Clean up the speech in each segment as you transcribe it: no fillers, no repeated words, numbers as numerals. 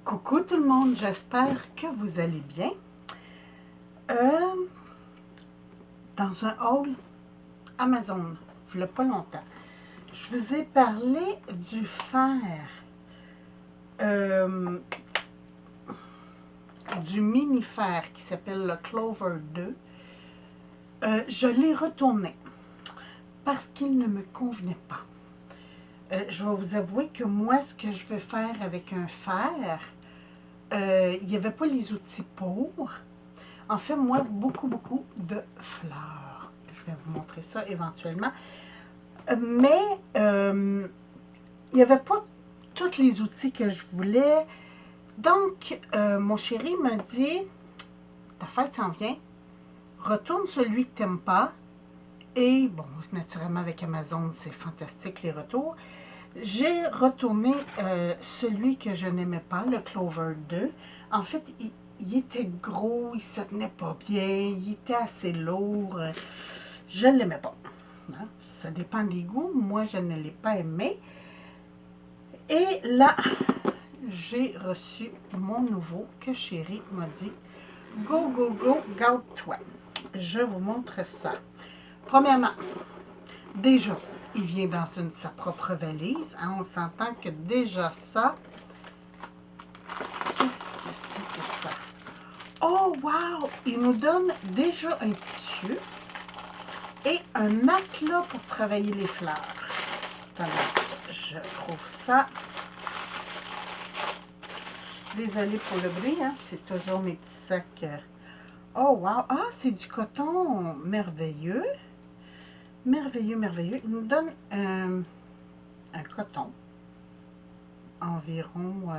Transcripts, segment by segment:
Coucou tout le monde, j'espère que vous allez bien. Dans un haul Amazon, il n'y a pas longtemps, je vous ai parlé du fer, du mini-fer qui s'appelle le Clover 2. Je l'ai retourné parce qu'il ne me convenait pas. Je vais vous avouer que moi, ce que je veux faire avec un fer, il n'y avait pas les outils pour. En fait, moi, beaucoup de fleurs. Je vais vous montrer ça éventuellement. Mais il n'y avait pas tous les outils que je voulais. Donc, mon chéri m'a dit, ta fête s'en vient, retourne celui que tu n'aimes pas. Et bon, naturellement, avec Amazon, c'est fantastique les retours. J'ai retourné celui que je n'aimais pas, le Clover 2. En fait, il était gros, il se tenait pas bien, il était assez lourd. Je ne l'aimais pas. Hein? Ça dépend des goûts. Moi, je ne l'ai pas aimé. Et là, j'ai reçu mon nouveau que chéri m'a dit, go, go, go, garde-toi. Je vous montre ça. Premièrement, déjà, il vient dans sa propre valise. Hein, on s'entend que déjà ça, qu'est-ce que c'est que ça? Oh, wow! Il nous donne déjà un tissu et un matelas pour travailler les fleurs. Attendez, je trouve ça. Désolée pour le bruit, hein, c'est toujours mes petits sacs. Oh, wow! Ah, c'est du coton merveilleux. Merveilleux, merveilleux. Il nous donne un coton, environ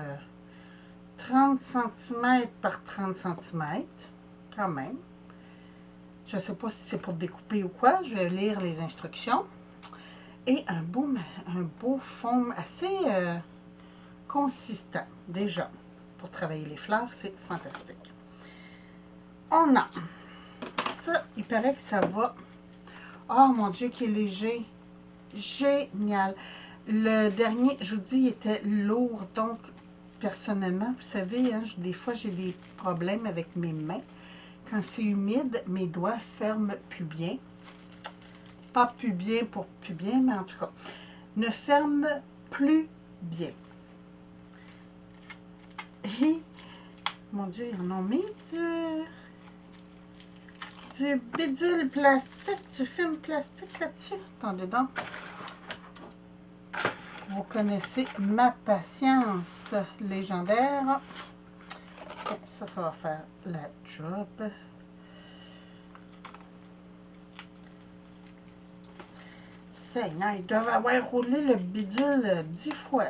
30 cm par 30 cm, quand même. Je ne sais pas si c'est pour découper ou quoi, je vais lire les instructions. Et un beau fond assez consistant, déjà. Pour travailler les fleurs, c'est fantastique. On a ça, il paraît que ça va. Oh mon Dieu, qui est léger. Génial. Le dernier, je vous dis, il était lourd. Donc, personnellement, vous savez, hein, des fois, j'ai des problèmes avec mes mains. Quand c'est humide, mes doigts ferment plus bien. Pas plus bien pour plus bien, mais en tout cas, ne ferment plus bien. Et, mon Dieu, ils en ont mis du bidule plastique, du film plastique là-dessus. Attendez donc. Vous connaissez ma patience légendaire. Ça va faire la job. Seigneur, ils doivent avoir roulé le bidule 10 fois.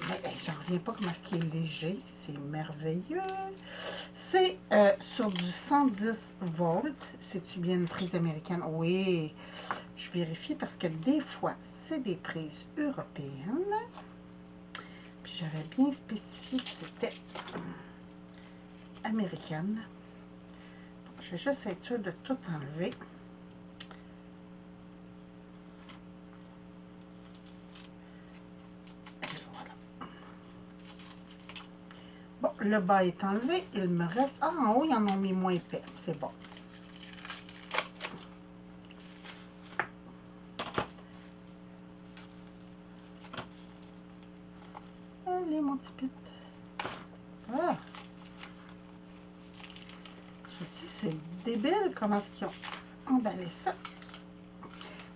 Mais j'en reviens pas comment est-ce qu'il est léger. C'est merveilleux. C'est sur du 110 volts. C'est-tu bien une prise américaine? Oui. Je vérifie parce que des fois, c'est des prises européennes. Puis j'avais bien spécifié que c'était américaine. Je vais juste être sûre de tout enlever. Bon, le bas est enlevé. Il me reste... Ah, en haut, ils en ont mis moins épais. C'est bon. Allez, mon petit pit. Ah! Je vous dis, c'est débile comment est-ce qu'ils ont emballé ça.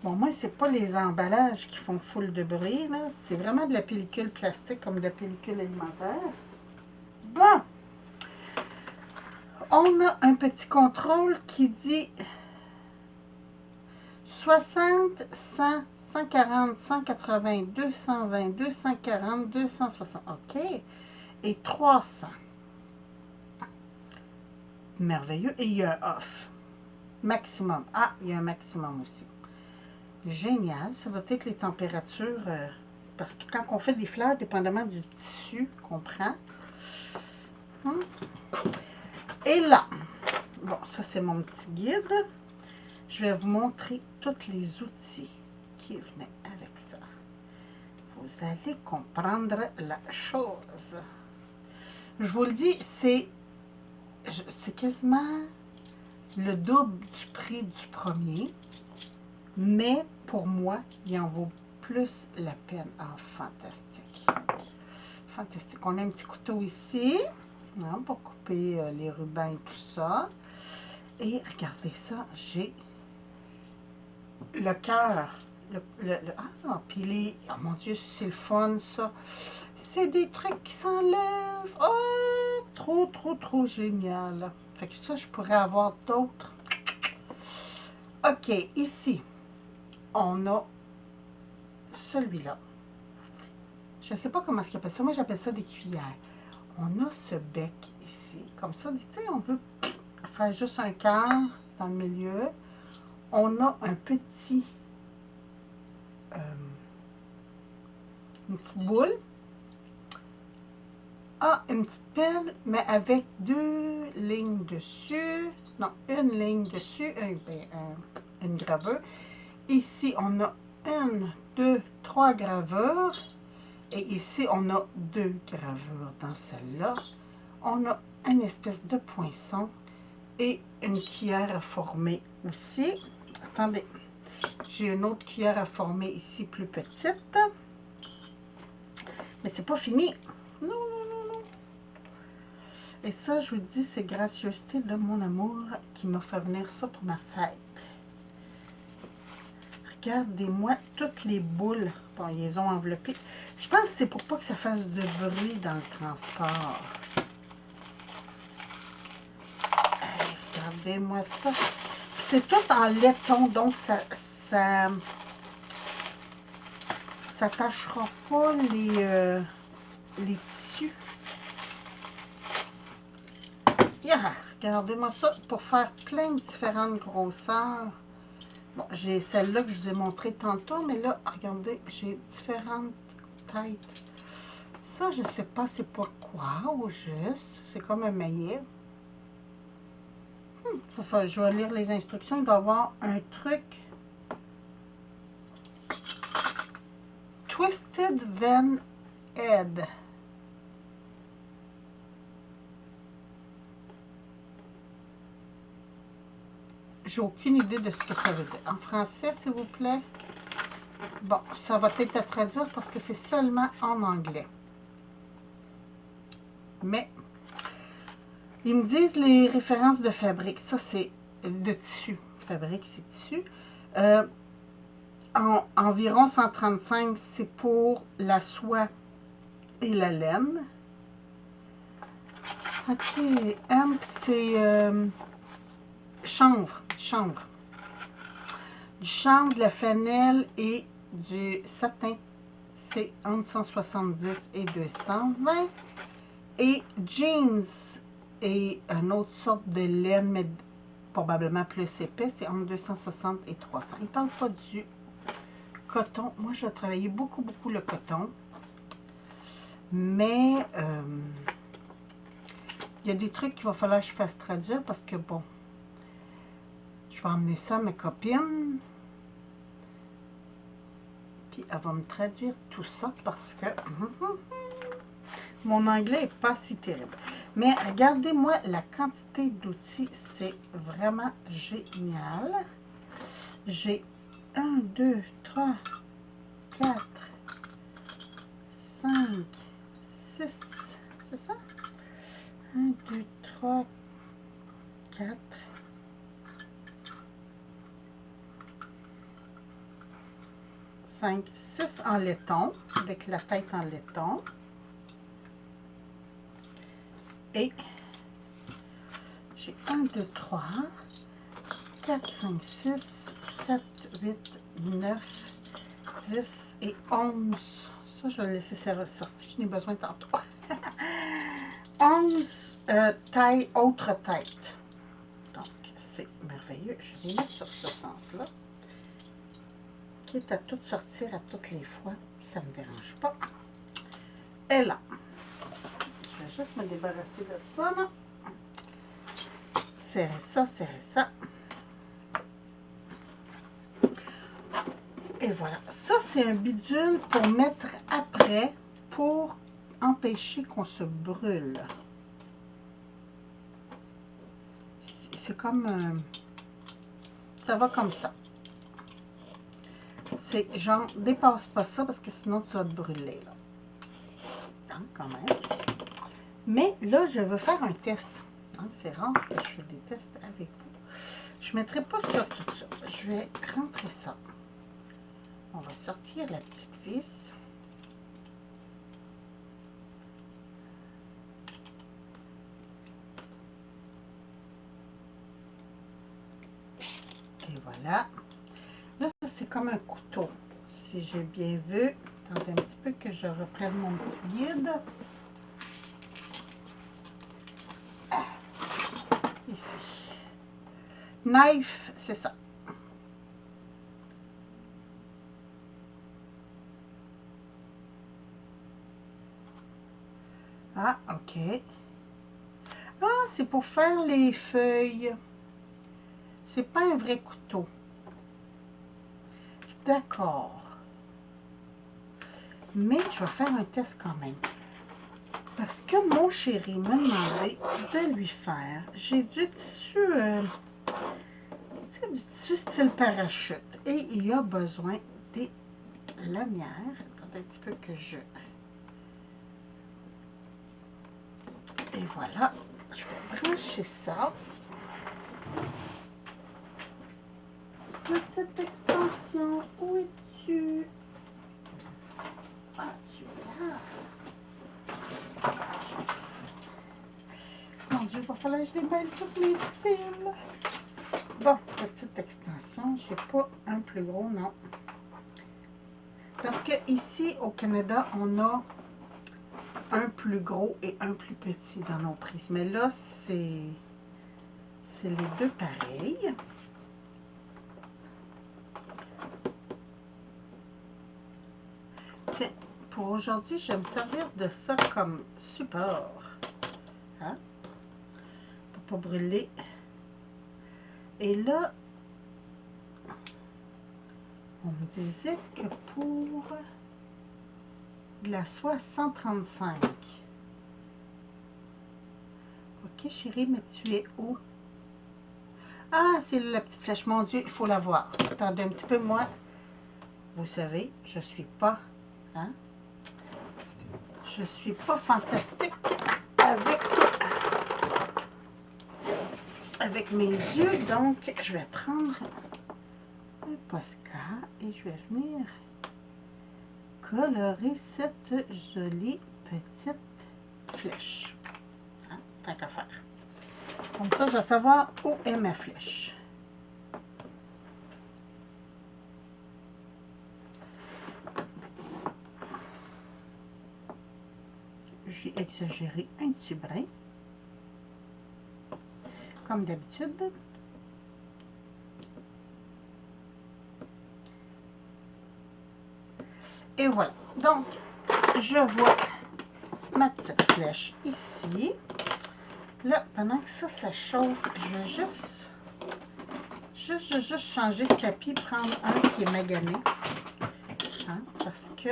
Bon, moi, c'est pas les emballages qui font full de bruit, là. C'est vraiment de la pellicule plastique, comme de la pellicule alimentaire. Bon! On a un petit contrôle qui dit 60, 100, 140, 180, 220, 240, 260. OK. Et 300. Merveilleux. Et il y a un off. Maximum. Ah, il y a un maximum aussi. Génial. Ça va être les températures. Parce que quand on fait des fleurs, dépendamment du tissu qu'on prend. Et là, bon, ça c'est mon petit guide. Je vais vous montrer tous les outils qui venaient avec ça. Il vous allez comprendre la chose. Je vous le dis, c'est quasiment le double du prix du premier, mais pour moi, il en vaut plus la peine. Ah, fantastique. Fantastique. On a un petit couteau ici, hein, pour couper les rubans et tout ça. Et regardez ça, j'ai le cœur. Puis les... Oh mon Dieu, c'est le fun, ça. C'est des trucs qui s'enlèvent. Oh, trop, trop, trop génial. Fait que ça, je pourrais avoir d'autres. OK, ici, on a celui-là. Je ne sais pas comment est-ce qu'il appelle ça. Moi, j'appelle ça des cuillères. On a ce bec ici. Comme ça, tu sais, on veut faire juste un cœur dans le milieu. On a un petit... une petite boule. Ah, une petite pelle, mais avec deux lignes dessus. Non, une ligne dessus, une gravure. Ici, on a une, deux, trois gravures. Et ici, on a deux gravures dans celle-là. On a une espèce de poinçon et une cuillère à former aussi. Attendez, j'ai une autre cuillère à former ici, plus petite. Mais c'est pas fini. Non, non, non, non. Et ça, je vous dis, c'est gracieuseté de mon amour qui m'a fait venir ça pour ma fête. Regardez-moi toutes les boules. Bon, ils les ont enveloppées. Je pense que c'est pour pas que ça fasse de bruit dans le transport. Regardez-moi ça. C'est tout en laiton, donc ça tâchera pas les tissus. Yeah, regardez-moi ça pour faire plein de différentes grosseurs. Bon, j'ai celle-là que je vous ai montré tantôt, mais là, regardez, j'ai différentes têtes. Ça, je sais pas c'est pourquoi au juste. C'est comme un maillet. Je vais lire les instructions. Il doit y avoir un truc. Twisted Van Head. J'ai aucune idée de ce que ça veut dire. En français, s'il vous plaît. Bon, ça va peut-être à traduire parce que c'est seulement en anglais. Mais, ils me disent les références de fabrique. Ça, c'est de tissu. Fabrique, c'est tissu. Environ 135, c'est pour la soie et la laine. OK. Hemp, c'est chanvre. Du chanvre, de la flanelle et du satin. C'est entre 170 et 220. Et jeans et une autre sorte de laine, mais probablement plus épais, c'est entre 260 et 300. Il ne parle pas du coton. Moi, je vais travailler beaucoup le coton. Mais il y a des trucs qu'il va falloir que je fasse traduire parce que, bon, je vais emmener ça à ma copine. Puis, elle va me traduire tout ça parce que mon anglais n'est pas si terrible. Mais regardez-moi la quantité d'outils. C'est vraiment génial. J'ai 1, 2, 3, 4, 5, 6. C'est ça? 1, 2, 3, 4. 5, 6 en laiton, avec la tête en laiton. Et j'ai 1, 2, 3, 4, 5, 6, 7, 8, 9, 10 et 11. Ça, je vais laisser ça ressortir. Je n'ai besoin tantôt. 11 tailles, autre tête. Donc, c'est merveilleux. Je vais mettre sur ce sens-là. Quitte à tout sortir à toutes les fois, ça ne me dérange pas. Et là, je vais juste me débarrasser de ça, là. Serrer ça, serrer ça. Et voilà. Ça, c'est un bidule pour mettre après, pour empêcher qu'on se brûle. C'est comme... ça va comme ça. C'est genre, dépasse pas ça parce que sinon tu vas te brûler, là. Hein, quand même. Mais là, je veux faire un test. Hein, c'est rare que je fais des tests avec vous. Je ne mettrai pas ça tout ça. Je vais rentrer ça. On va sortir la petite vis. Et voilà. Là, ça, c'est comme un couteau. Si j'ai bien vu. Attendez un petit peu que je reprenne mon petit guide. Ah, ici. Knife, c'est ça. Ah, ok. Ah, c'est pour faire les feuilles. C'est pas un vrai couteau. D'accord. Mais je vais faire un test quand même. Parce que mon chéri m'a demandé de lui faire. J'ai du tissu, du tissu style parachute. Et il a besoin des lanières. Attendez un petit peu que je... Et voilà. Je vais brancher ça. Petite extension. Où es-tu? Ah, tu es là. Mon Dieu, il va falloir que je déballe toutes les fils. Bon, petite extension. Je n'ai pas un plus gros, non. Parce que ici, au Canada, on a un plus gros et un plus petit dans nos prises. Mais là, c'est les deux pareils. Tiens, pour aujourd'hui, je vais me servir de ça comme support. Hein? Pour pas brûler. Et là, on me disait que pour de la soie 135. Ok, chérie, mais tu es où? Ah, c'est la petite flèche. Mon Dieu, il faut la voir. Attendez un petit peu, moi. Vous savez, je suis pas... Hein? Je suis pas fantastique avec mes yeux. Donc, je vais prendre un Posca et je vais venir colorer cette jolie petite flèche. Hein? Tant qu'à faire. Comme ça, je vais savoir où est ma flèche. J'ai exagéré un petit brin. Comme d'habitude. Et voilà. Donc, je vois ma petite flèche ici. Là, pendant que ça chauffe, je vais juste changer de tapis, prendre un qui est magané. Hein, parce que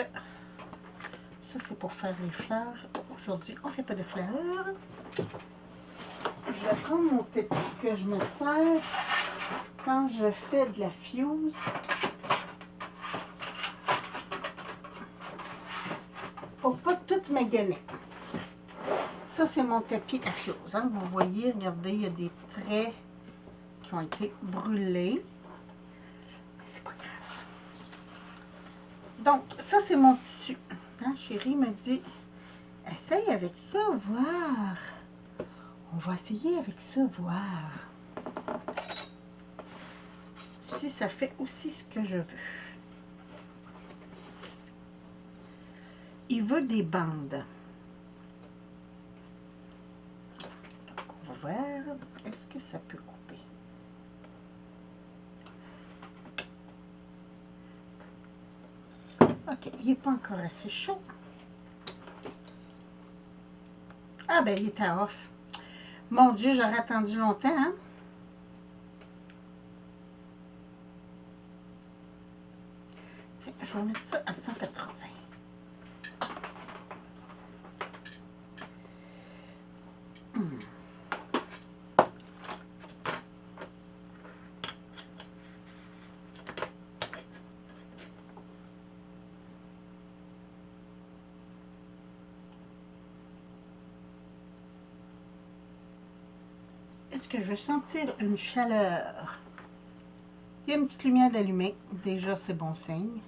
ça, c'est pour faire les fleurs. Aujourd'hui, on ne fait pas de fleurs. Je vais prendre mon tapis que je me sers quand je fais de la fuse. Pour pas tout maganer. Ça, c'est mon tapis à fuse. Hein. Vous voyez, regardez, il y a des traits qui ont été brûlés. C'est pas grave. Donc, ça, c'est mon tissu. Hein, chérie me dit, essaye avec ça, voir. On va essayer avec ça, voir. Si ça fait aussi ce que je veux. Il veut des bandes. Donc, on va voir. Est-ce que ça peut couper? Ok, il n'est pas encore assez chaud. Ah ben, il était off. Mon Dieu, j'aurais attendu longtemps, hein? vais mettre ça à 180. Est-ce que je vais sentir une chaleur? Il y a une petite lumière d'allumée. Déjà, c'est bon signe.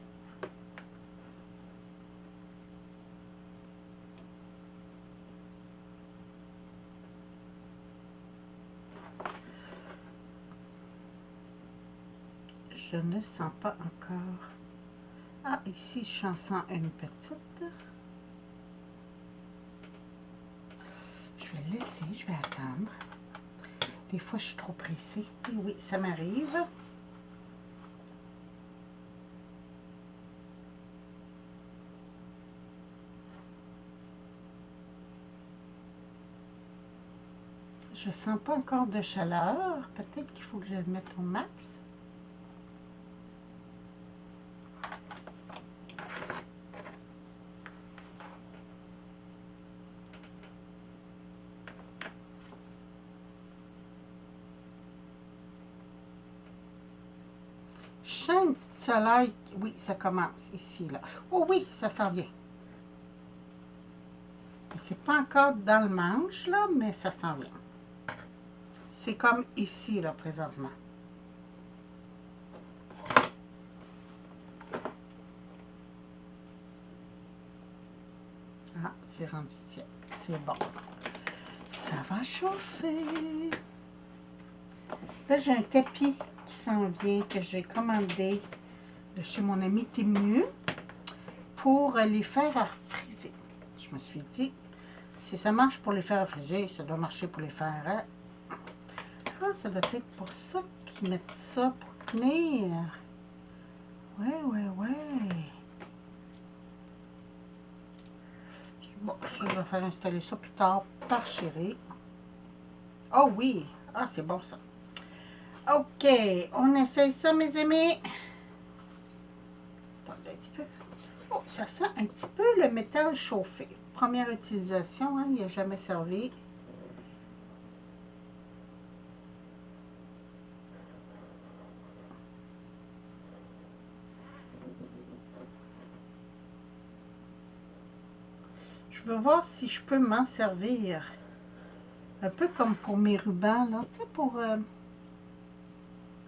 Je ne sens pas encore. Ah, ici, j'en sens une petite. Je vais laisser, je vais attendre. Des fois, je suis trop pressée. Et oui, ça m'arrive. Je ne sens pas encore de chaleur. Peut-être qu'il faut que je le mette au max. Je sens une petite chaleur. Oui, ça commence ici, là. Oh oui, ça s'en vient. C'est pas encore dans le manche, là, mais ça s'en vient. C'est comme ici, là, présentement. Ah, c'est rendu tiède. C'est bon. Ça va chauffer. Là, j'ai un tapis qui s'en vient, que j'ai commandé de chez mon ami Temu pour les faire à friser. Je me suis dit, si ça marche pour les faire à friser, ça doit marcher pour les faire à... Ah, ça doit être pour ça qu'ils mettent ça, pour tenir. Ouais. Bon, ça, je vais faire installer ça plus tard par Chérie. Oh oui! Ah, c'est bon ça. OK, on essaye ça, mes amis. Attendez un petit peu. Oh, ça sent un petit peu le métal chauffé. Première utilisation, hein, il n'y a jamais servi. Je veux voir si je peux m'en servir. Un peu comme pour mes rubans, là, tu sais, pour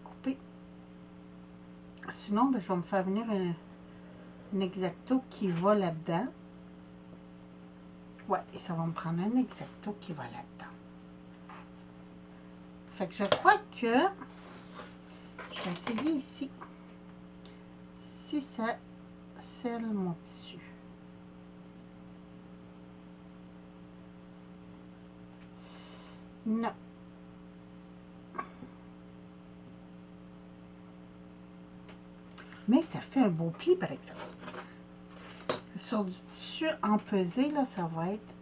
couper. Sinon, ben, je vais me faire venir un X-Acto qui va là-dedans. Ouais, et ça va me prendre un X-Acto qui va là-dedans. Fait que je crois que je vais essayer ici. Si ça scelle mon tissu. Non. Mais ça fait un beau pli, par exemple. Sur du tissu empesé, là, ça va être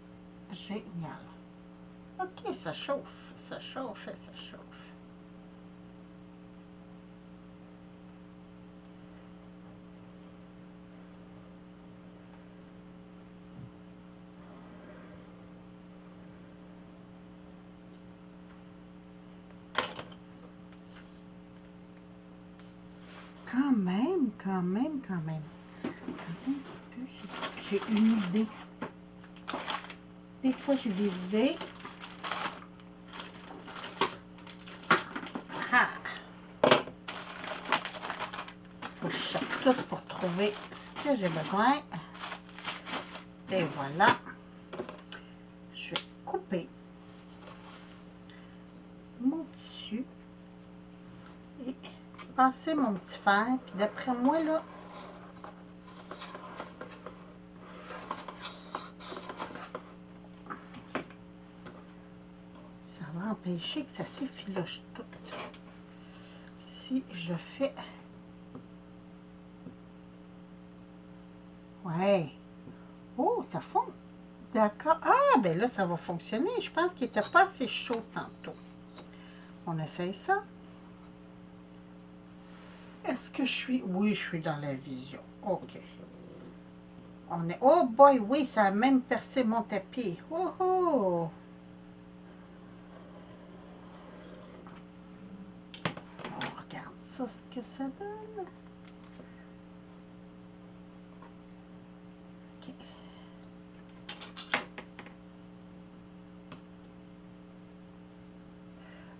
génial. OK, ça chauffe, ça chauffe et ça chauffe. Quand même. Attendez un petit peu, j'ai une idée. Des fois, j'ai des idées. Ah! Faut que je cherche tout pour trouver ce que j'ai besoin. Et voilà. Je vais couper mon tissu et passer mon petit fer. Puis d'après moi, là, ça va empêcher que ça s'effiloche tout. Si je fais... Ouais. Oh, ça fond. D'accord. Ah, ben là, ça va fonctionner. Je pense qu'il n'était pas assez chaud tantôt. On essaye ça. Est-ce que je suis... Oui, je suis dans la vision. OK. On est... Oh boy, oui, ça a même percé mon tapis. Oh oh! On regarde ça, ce que ça donne. OK.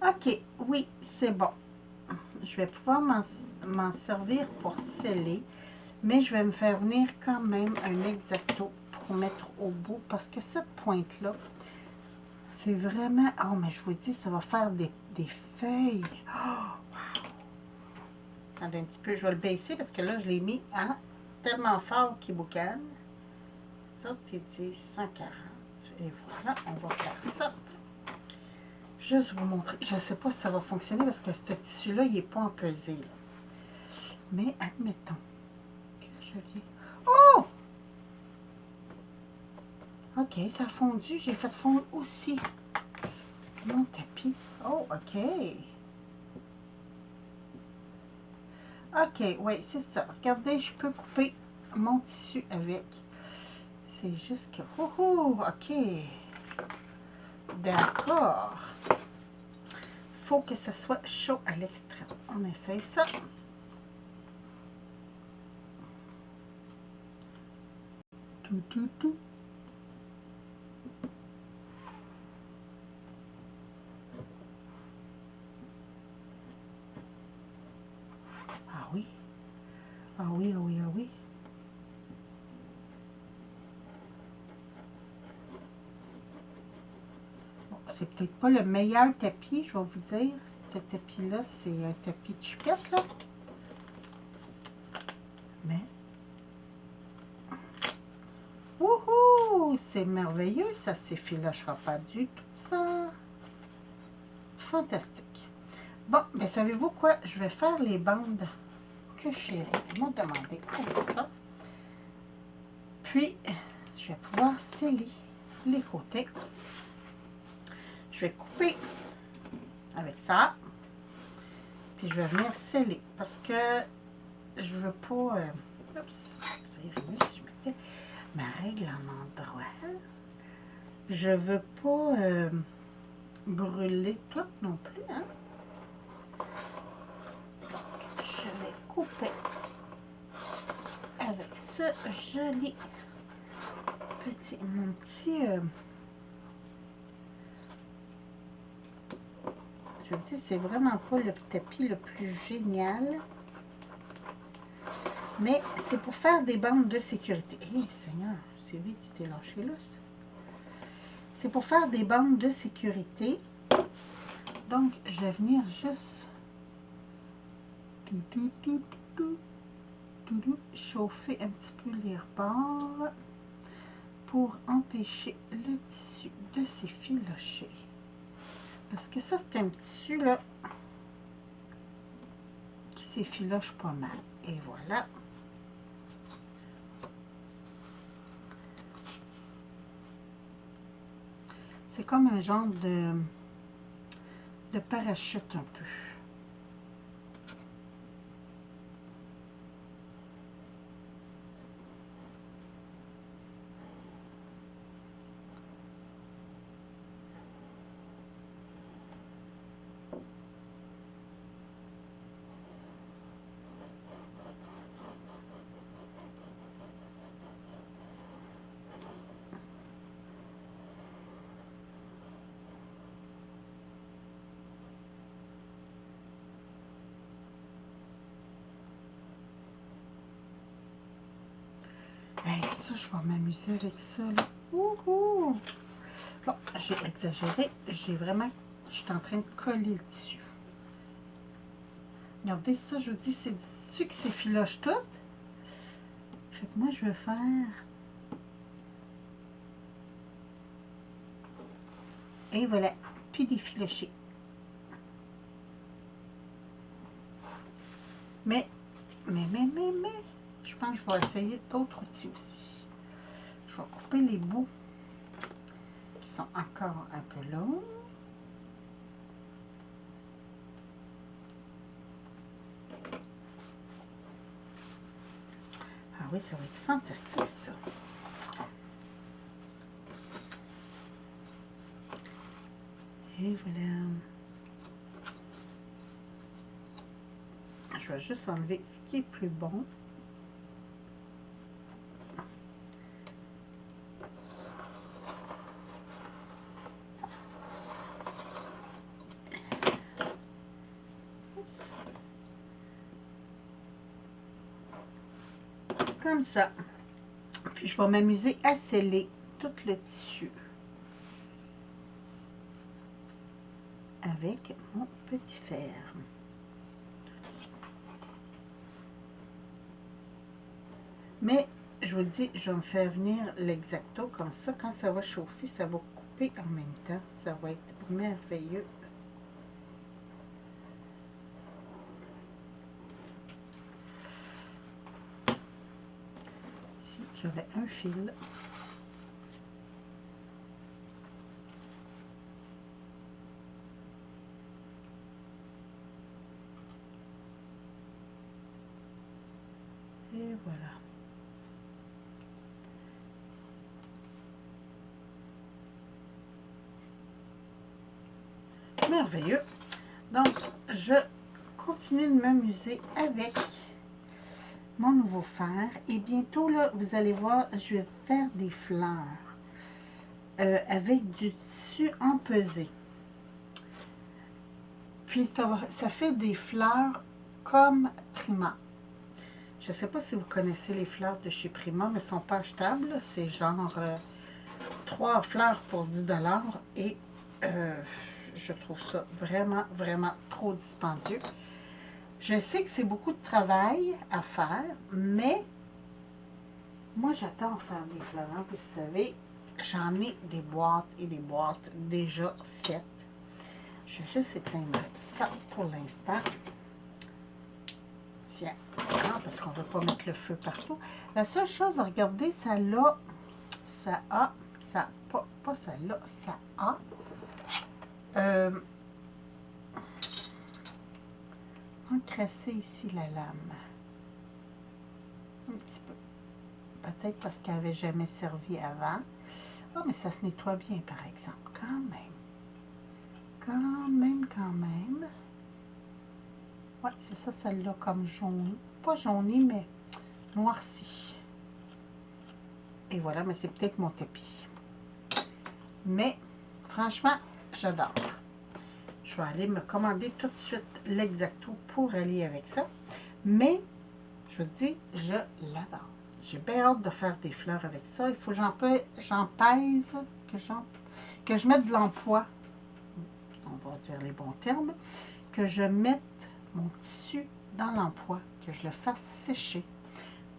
OK, oui, c'est bon. Je vais pouvoir m'en servir pour sceller, mais je vais me faire venir quand même un X-Acto pour mettre au bout, parce que cette pointe-là, c'est vraiment... Oh, mais je vous dis, ça va faire des feuilles. Oh, wow. Attendez un petit peu, je vais le baisser, parce que là, je l'ai mis à tellement fort qu'il boucane. Ça, c'est 140. Et voilà, on va faire ça. Juste vous montrer. Je ne sais pas si ça va fonctionner, parce que ce tissu-là, il n'est pas empesé, là. Mais admettons que je dis... Oh! OK, ça a fondu. J'ai fait fondre aussi mon tapis. Oh, OK. OK, oui, c'est ça. Regardez, je peux couper mon tissu avec. C'est juste que... Oh, oh, OK. D'accord. Il faut que ce soit chaud à l'extrême. On essaye ça. Tout, tout, tout. Ah oui. Ah oui, ah oui, ah oui. Bon, c'est peut-être pas le meilleur tapis, je vais vous dire. Ce tapis-là, c'est un tapis de chupette, là. Mais... Wouhou! C'est merveilleux, ça s'effilochera pas du tout, ça. Fantastique. Bon, mais savez-vous quoi? Je vais faire les bandes que Chérie m'a demandé pour ça. Puis, je vais pouvoir sceller les côtés. Je vais couper avec ça. Puis, je vais venir sceller parce que je veux pas... oups, ça irait mieux si je mettais ma règle en endroit. Je veux pas brûler tout non plus, hein? Donc, je vais couper avec ce joli petit, mon petit... je vous dis, c'est vraiment pas le tapis le plus génial. Mais c'est pour faire des bandes de sécurité. Hé, Seigneur, c'est vite, tu t'es lâché là. C'est pour faire des bandes de sécurité. Donc, je vais venir juste chauffer un petit peu les rebords pour empêcher le tissu de s'effilocher. Parce que ça, c'est un tissu là qui s'effiloche pas mal. Et voilà. C'est comme un genre de parachute un peu. Hey, ça, je vais m'amuser avec ça, là. Wouhou! Bon, j'ai exagéré. J'ai vraiment... Je suis en train de coller le tissu. Regardez ça, je vous dis, c'est du tissu qui s'effiloche tout. Fait que moi, je vais faire... Et voilà. Puis défilocher. Mais, je pense que je vais essayer d'autres outils aussi. Je vais couper les bouts qui sont encore un peu longs. oui, ça va être fantastique, ça. Et voilà. Je vais juste enlever ce qui est plus bon. Comme ça. Puis je vais m'amuser à sceller tout le tissu avec mon petit fer. Mais je vous dis, je vais me faire venir l'X-Acto comme ça. Quand ça va chauffer, ça va couper en même temps. Ça va être merveilleux. Ici, j'avais un fil. Et voilà. Merveilleux. Donc, je continue de m'amuser avec mon nouveau fer. Et bientôt, là, vous allez voir, je vais faire des fleurs avec du tissu empesé. Puis, ça fait des fleurs comme Prima. Je ne sais pas si vous connaissez les fleurs de chez Prima, mais elles ne sont pas achetables. C'est genre 3 fleurs pour 10 $ et je trouve ça vraiment, vraiment trop dispendieux. Je sais que c'est beaucoup de travail à faire, mais moi, j'adore faire des fleurs. Vous savez, j'en ai des boîtes et des boîtes déjà faites. Je vais juste éteindre ça pour l'instant. Tiens, parce qu'on ne veut pas mettre le feu partout. La seule chose à regarder, ça a, pas celle-là, ça a encrassé ici la lame. Un petit peu. Peut-être parce qu'elle n'avait jamais servi avant. Ah, mais ça se nettoie bien, par exemple. Quand même. Quand même. Ouais, c'est ça, celle-là, comme jaune. Pas jauni, mais noirci. Et voilà, mais c'est peut-être mon tapis. Mais, franchement, j'adore. Je vais aller me commander tout de suite l'X-Acto pour aller avec ça. Mais, je vous dis, je l'adore. J'ai bien hâte de faire des fleurs avec ça. Il faut que j'en pèse, que je mette de l'empois, on va dire les bons termes, que je mette mon tissu dans l'empois, que je le fasse sécher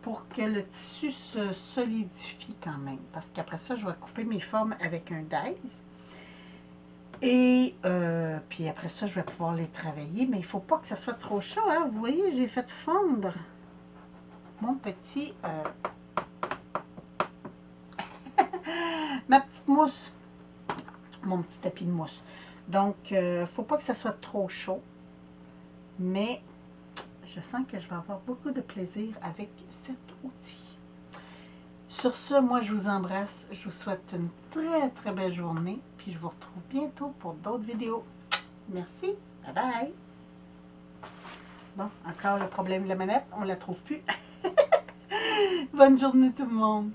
pour que le tissu se solidifie quand même. Parce qu'après ça, je vais couper mes formes avec un dies. Et puis après ça, je vais pouvoir les travailler. Mais il ne faut pas que ça soit trop chaud. Hein? Vous voyez, j'ai fait fondre mon petit... ma petite mousse. Mon petit tapis de mousse. Donc, il ne faut pas que ça soit trop chaud. Mais je sens que je vais avoir beaucoup de plaisir avec cet outil. Sur ce, moi, je vous embrasse. Je vous souhaite une très, très belle journée. Puis, je vous retrouve bientôt pour d'autres vidéos. Merci. Bye bye. Bon, encore le problème de la manette. On ne la trouve plus. Bonne journée tout le monde.